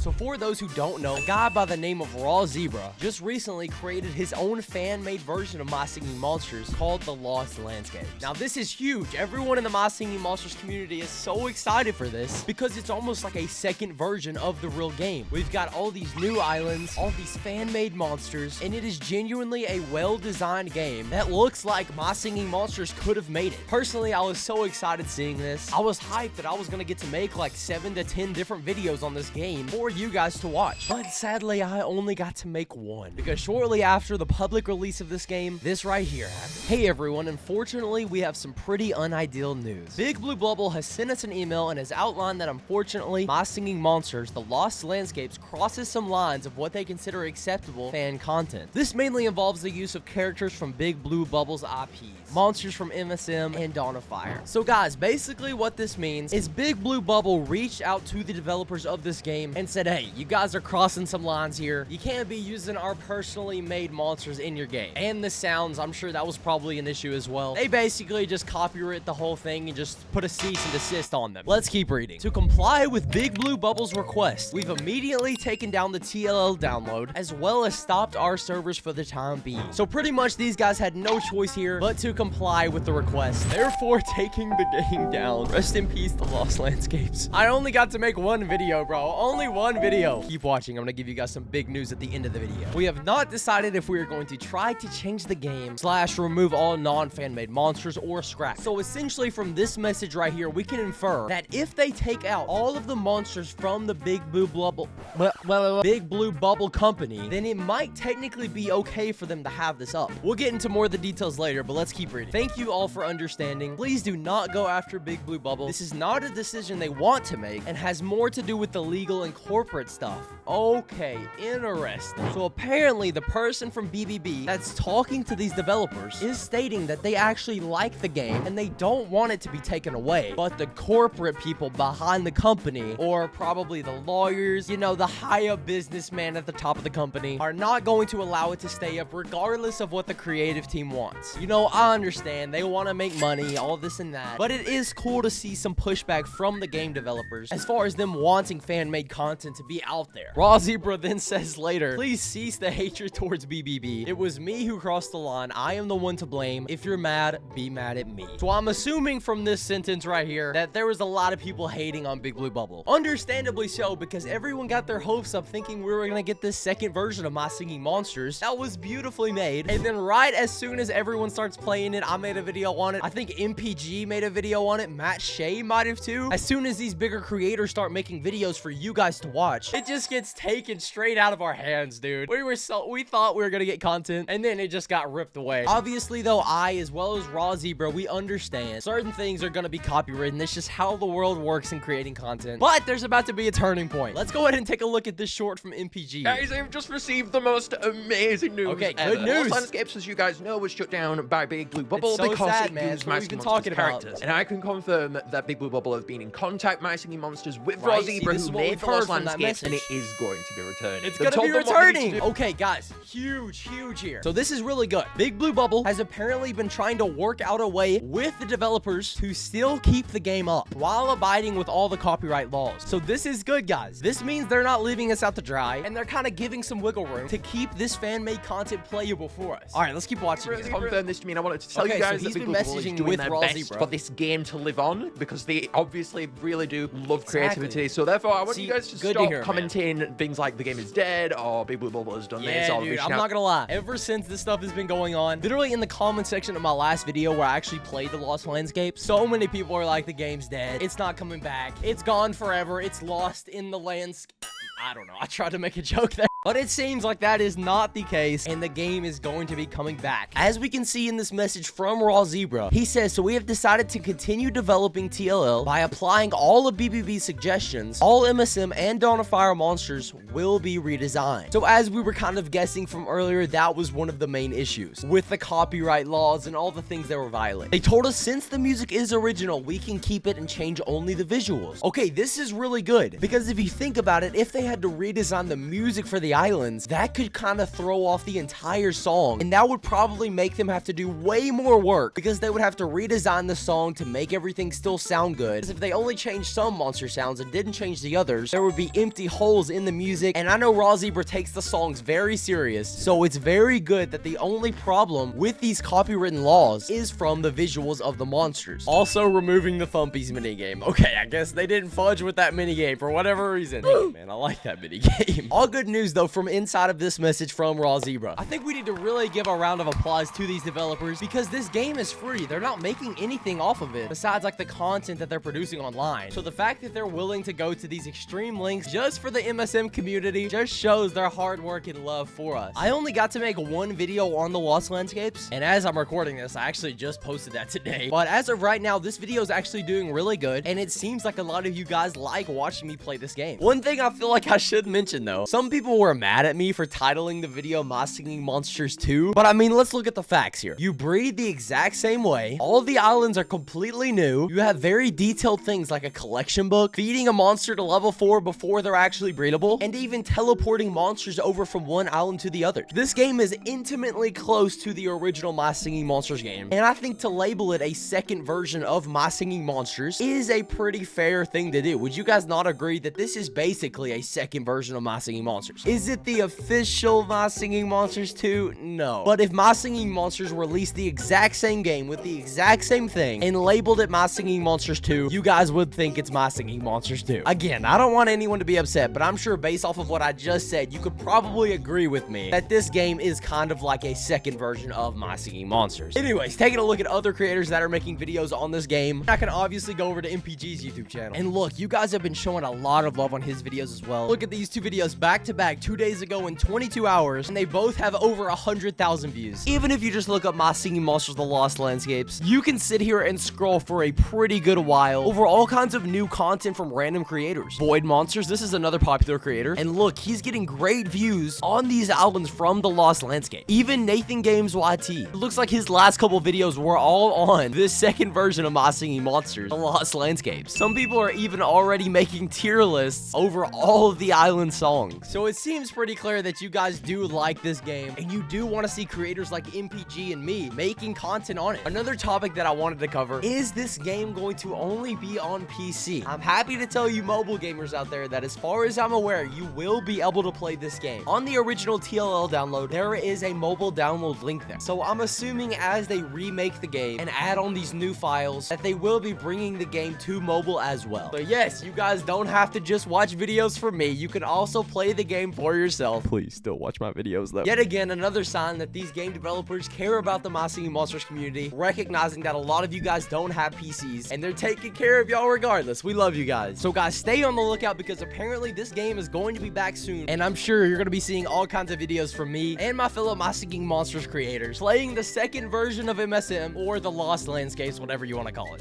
So for those who don't know, a guy by the name of Raw Zebra just recently created his own fan-made version of My Singing Monsters called The Lost Landscapes. Now this is huge. Everyone in the My Singing Monsters community is so excited for this because it's almost like a second version of the real game. We've got all these new islands, all these fan-made monsters, and it is genuinely a well-designed game that looks like My Singing Monsters could have made it. Personally, I was so excited seeing this. I was hyped that I was gonna get to make like 7 to 10 different videos on this game for you guys to watch. But sadly, I only got to make one because shortly after the public release of this game, this right here happened. Hey everyone, unfortunately, we have some pretty unideal news. Big Blue Bubble has sent us an email and has outlined that unfortunately, My Singing Monsters, The Lost Landscapes crosses some lines of what they consider acceptable fan content. This mainly involves the use of characters from Big Blue Bubble's IPs, monsters from MSM, and Dawn of Fire. So guys, basically what this means is Big Blue Bubble reached out to the developers of this game and said, hey, you guys are crossing some lines here. You can't be using our personally made monsters in your game. And the sounds, I'm sure that was probably an issue as well. They basically just copyright the whole thing and just put a cease and desist on them. Let's keep reading. To comply with Big Blue Bubble's request, we've immediately taken down the TLL download as well as stopped our servers for the time being. So pretty much these guys had no choice here but to comply with the request, therefore taking the game down. Rest in peace, The Lost Landscapes. I only got to make one video, bro. Only one video. Keep watching. I'm gonna give you guys some big news at the end of the video. We have not decided if we are going to try to change the game / remove all non-fan made monsters or scrap. So essentially from this message right here, we can infer that if they take out all of the monsters from the Big Blue Bubble, Big Blue Bubble company, then it might technically be okay for them to have this up. We'll get into more of the details later, but let's keep reading. Thank you all for understanding. Please do not go after Big Blue Bubble. This is not a decision they want to make and has more to do with the legal and corporate stuff. Okay, interesting. So apparently the person from BBB that's talking to these developers is stating that they actually like the game and they don't want it to be taken away. But the corporate people behind the company, or probably the lawyers, you know, the high-up businessman at the top of the company, are not going to allow it to stay up regardless of what the creative team wants. You know, I understand they want to make money, all this and that, but it is cool to see some pushback from the game developers as far as them wanting fan-made content to be out there. Raw Zebra then says later, please cease the hatred towards BBB. It was me who crossed the line. I am the one to blame. If you're mad, be mad at me. So I'm assuming from this sentence right here that there was a lot of people hating on Big Blue Bubble. Understandably so, because everyone got their hopes up thinking we were gonna get this second version of My Singing Monsters that was beautifully made, and then right as soon as everyone starts playing it, I made a video on it. I think MPG made a video on it. Matt Shea might have too. As soon as these bigger creators start making videos for you guys to watch, it just gets taken straight out of our hands, dude. We thought we were gonna get content, and then it just got ripped away. Obviously though, I as well as Raw Zebra, we understand certain things are gonna be copywritten. It's just how the world works in creating content. But there's about to be a turning point. Let's go ahead and take a look at this short from MPG. Guys, I've just received the most amazing news. Okay, ever. good news. Lost Landscapes, as you guys know, was shut down by Big Blue Bubble It's so because sad, it man. used That's what My we've Singing been Monsters talking about. characters. And I can confirm that Big Blue Bubble has been in contact My Singing Monsters with Right, Raw see, Zebra, this is who what made we've the heard Lost from that Landscapes, and it message. is going to be returning. It's They've gonna be told them what they need to returning. do. Okay, guys, huge here. So this is really good. Big Blue Bubble has apparently been trying to work out a way with the developers to still keep the game up while abiding with all the copyright laws. So this is good, guys. This means they're not leaving us out to dry, and they're kind of giving some wiggle room to keep this fan-made content playable for us. All right, let's keep watching. Really confirmed this to me, and I wanted to tell Okay, you so guys he's that Big been Blue Bubble is messaging doing with their Raw best Zebra for this game to live on, because they obviously really do love Exactly. creativity. So therefore, I want See, you guys to good to stop hear, man. commenting things like the game is dead or Big Blue Bubble has done this Yeah, or dude, reaching I'm out. not gonna lie. Ever since this stuff has been going on, literally in the comment section of my last video where I actually played the Lost Landscape, so many people are like, the game's dead. It's not coming back. It's gone forever. It's lost in the landscape. I don't know. I tried to make a joke there. But it seems like that is not the case, and the game is going to be coming back. As we can see in this message from Raw Zebra, he says, so we have decided to continue developing TLL by applying all of BBB's suggestions. All MSM and Dawn of Fire monsters will be redesigned. So as we were kind of guessing from earlier, that was one of the main issues with the copyright laws and all the things that were violent. They told us since the music is original, we can keep it and change only the visuals. Okay, this is really good, because if you think about it, if they had to redesign the music for the islands, that could kind of throw off the entire song, and that would probably make them have to do way more work because they would have to redesign the song to make everything still sound good. Because if they only changed some monster sounds and didn't change the others, there would be empty holes in the music, and I know Raw Zebra takes the songs very serious, so it's very good that the only problem with these copywritten laws is from the visuals of the monsters. Also, removing the Thumpies minigame. Okay, I guess they didn't fudge with that minigame for whatever reason. Man, I like that minigame. All good news, though, from inside of this message from Raw Zebra. I think we need to really give a round of applause to these developers because this game is free. They're not making anything off of it besides like the content that they're producing online. So the fact that they're willing to go to these extreme lengths just for the MSM community just shows their hard work and love for us. I only got to make one video on the Lost Landscapes, and as I'm recording this, I actually just posted that today. But as of right now, this video is actually doing really good, and it seems like a lot of you guys like watching me play this game. One thing I feel like I should mention though, some people were mad at me for titling the video My Singing Monsters 2, but I mean, let's look at the facts here. You breed the exact same way, all of the islands are completely new, you have very detailed things like a collection book, feeding a monster to level 4 before they're actually breedable, and even teleporting monsters over from one island to the other. This game is intimately close to the original My Singing Monsters game, and I think to label it a second version of My Singing Monsters is a pretty fair thing to do. Would you guys not agree that this is basically a second version of My Singing Monsters? Is it the official My Singing Monsters 2? No. But if My Singing Monsters released the exact same game with the exact same thing and labeled it My Singing Monsters 2, you guys would think it's My Singing Monsters 2. Again, I don't want anyone to be upset, but I'm sure based off of what I just said, you could probably agree with me that this game is kind of like a second version of My Singing Monsters. Anyways, taking a look at other creators that are making videos on this game, I can obviously go over to MPG's YouTube channel. And look, you guys have been showing a lot of love on his videos as well. Look at these two videos back to back 2 days ago in 22 hours, and they both have over 100,000 views. Even if you just look up My Singing Monsters The Lost Landscapes, you can sit here and scroll for a pretty good while over all kinds of new content from random creators. Void Monsters, this is another popular creator, and look, he's getting great views on these islands from the Lost Landscape. Even Nathan Games YT, it looks like his last couple videos were all on this second version of My Singing Monsters, The Lost Landscapes. Some people are even already making tier lists over all of the island songs. So it seems pretty clear that you guys do like this game, and you do want to see creators like MPG and me making content on it. Another topic that I wanted to cover is this game going to only be on PC? I'm happy to tell you mobile gamers out there that as far as I'm aware, you will be able to play this game. On the original TLL download, there is a mobile download link there. So I'm assuming as they remake the game and add on these new files, that they will be bringing the game to mobile as well. So yes, you guys don't have to just watch videos from me. You can also play the game for yourself. Please still watch my videos though. Yet again, another sign that these game developers care about the My Singing Monsters community, recognizing that a lot of you guys don't have PCs, and they're taking care of y'all regardless. We love you guys. So guys, stay on the lookout because apparently this game is going to be back soon, and I'm sure you're going to be seeing all kinds of videos from me and my fellow My Singing Monsters creators playing the second version of MSM or the Lost Landscapes, whatever you want to call it.